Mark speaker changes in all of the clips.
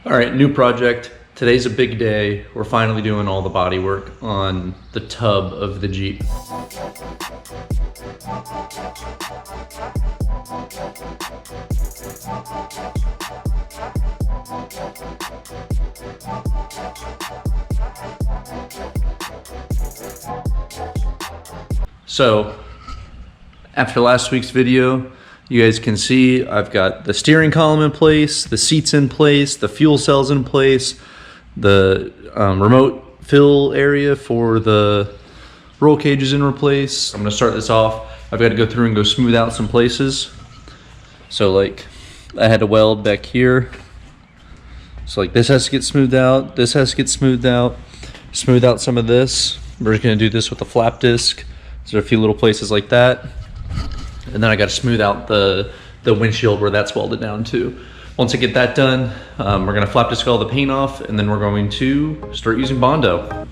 Speaker 1: All right, new project. Today's a big day. We're finally doing all the body work on the tub of the Jeep. So, after last week's video, you guys can see I've got the steering column in place, the seats in place, the fuel cells in place, the remote fill area for the roll cages in place. I'm gonna start this off. I've got to go through and go smooth out some places. So like I had to weld back here. So like this has to get smoothed out, this has to get smoothed out, smooth out some of this. We're just gonna do this with a flap disc. So a few little places like that. And then I got to smooth out the windshield where that's welded down too. Once I get that done, we're gonna flap disc all the paint off, and then we're going to start using Bondo.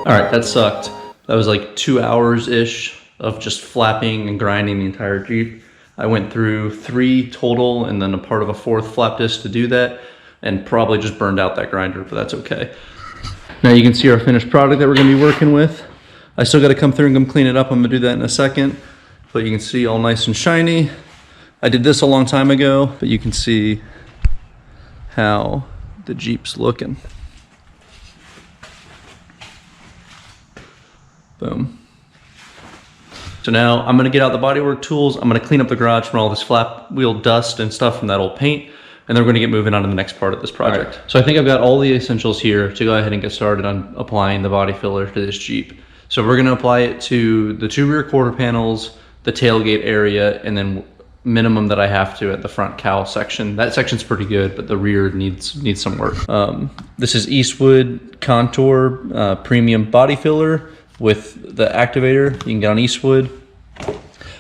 Speaker 1: All right, that sucked. That was like 2 hours-ish of just flapping and grinding the entire Jeep. I went through 3 total and then a part of a 4th flap disc to do that, and probably just burned out that grinder, but that's okay. Now you can see our finished product that we're gonna be working with. I still gotta come through and come clean it up. I'm gonna do that in a second, but you can see all nice and shiny. I did this a long time ago, but you can see how the Jeep's looking. Boom. So now I'm gonna get out the bodywork tools. I'm gonna clean up the garage from all this flap wheel dust and stuff from that old paint, and then we're gonna get moving on to the next part of this project. Right. So I think I've got all the essentials here to go ahead and get started on applying the body filler to this Jeep. So we're gonna apply it to the 2 rear quarter panels, the tailgate area, and then minimum that I have to at the front cowl section. That section's pretty good, but the rear needs some work. This is Eastwood Contour Premium Body Filler with the activator. You can get on Eastwood.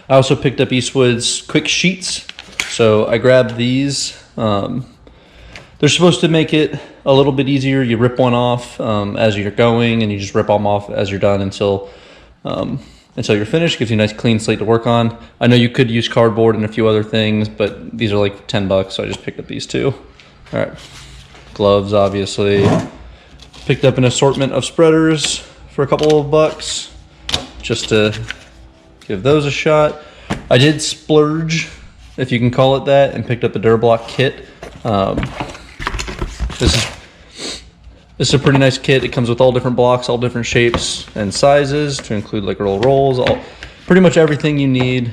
Speaker 1: I also picked up Eastwood's quick sheets. So I grabbed these. They're supposed to make it a little bit easier. You rip one off as you're going, and you just rip them off as you're done until you're finished. Gives you a nice clean slate to work on. I know you could use cardboard and a few other things, but these are like 10 bucks, so I just picked up these 2. All right, gloves, obviously. Picked up an assortment of spreaders for a couple of bucks, just to give those a shot. I did splurge, if you can call it that, and picked up the Durablock kit. This is a pretty nice kit. It comes with all different blocks, all different shapes and sizes, to include like little rolls, pretty much everything you need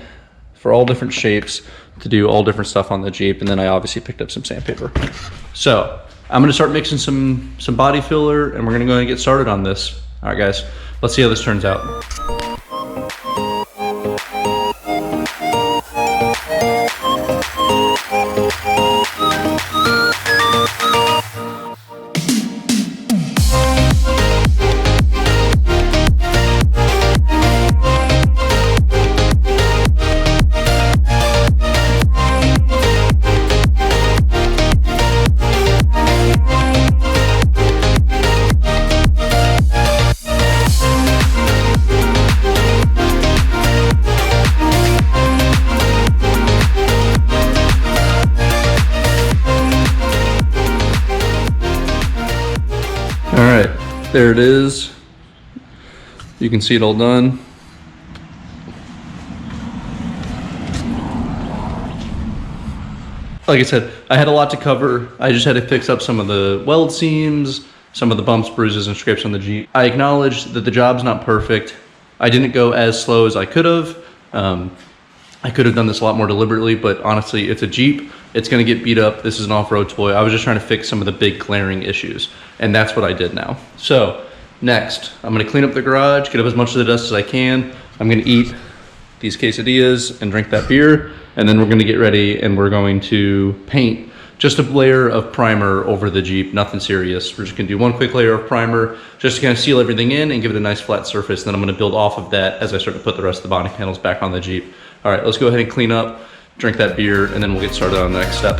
Speaker 1: for all different shapes to do all different stuff on the Jeep. And then I obviously picked up some sandpaper. So I'm gonna start mixing some body filler, and we're gonna go ahead and get started on this. All right, guys, let's see how this turns out. All right, there it is. You can see it all done. Like I said, I had a lot to cover. I just had to fix up some of the weld seams, some of the bumps, bruises, and scrapes on the Jeep. I acknowledge that the job's not perfect. I didn't go as slow as I could have. I could have done this a lot more deliberately, but honestly, it's a Jeep. It's gonna get beat up. This is an off-road toy. I was just trying to fix some of the big glaring issues, and that's what I did now. So next, I'm gonna clean up the garage, get up as much of the dust as I can. I'm gonna eat these quesadillas and drink that beer, and then we're gonna get ready and we're going to paint Just a layer of primer over the Jeep, nothing serious. We're just gonna do one quick layer of primer just to kind of seal everything in and give it a nice flat surface. And then I'm gonna build off of that as I start to put the rest of the body panels back on the Jeep. All right, let's go ahead and clean up, drink that beer, and then we'll get started on the next step.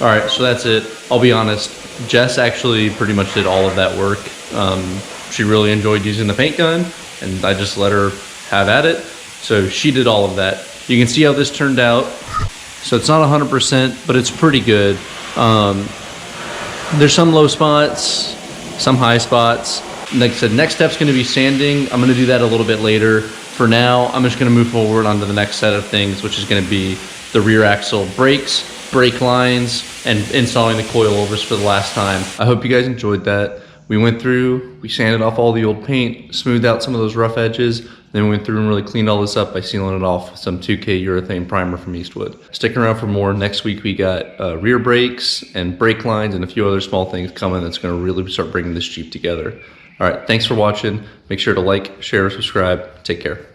Speaker 1: All right, so that's it. I'll be honest, Jess actually pretty much did all of that work. She really enjoyed using the paint gun, and I just let her have at it. So she did all of that. You can see how this turned out. So it's not 100%, but it's pretty good. There's some low spots, some high spots. Like I said, next step's gonna be sanding. I'm gonna do that a little bit later. For now, I'm just gonna move forward onto the next set of things, which is gonna be the rear axle brakes, brake lines, and installing the coilovers for the last time. I hope you guys enjoyed that. We went through, we sanded off all the old paint, smoothed out some of those rough edges, then we went through and really cleaned all this up by sealing it off with some 2K urethane primer from Eastwood. Stick around for more. Next week we got rear brakes and brake lines and a few other small things coming that's gonna really start bringing this Jeep together. All right, thanks for watching. Make sure to like, share, subscribe. Take care.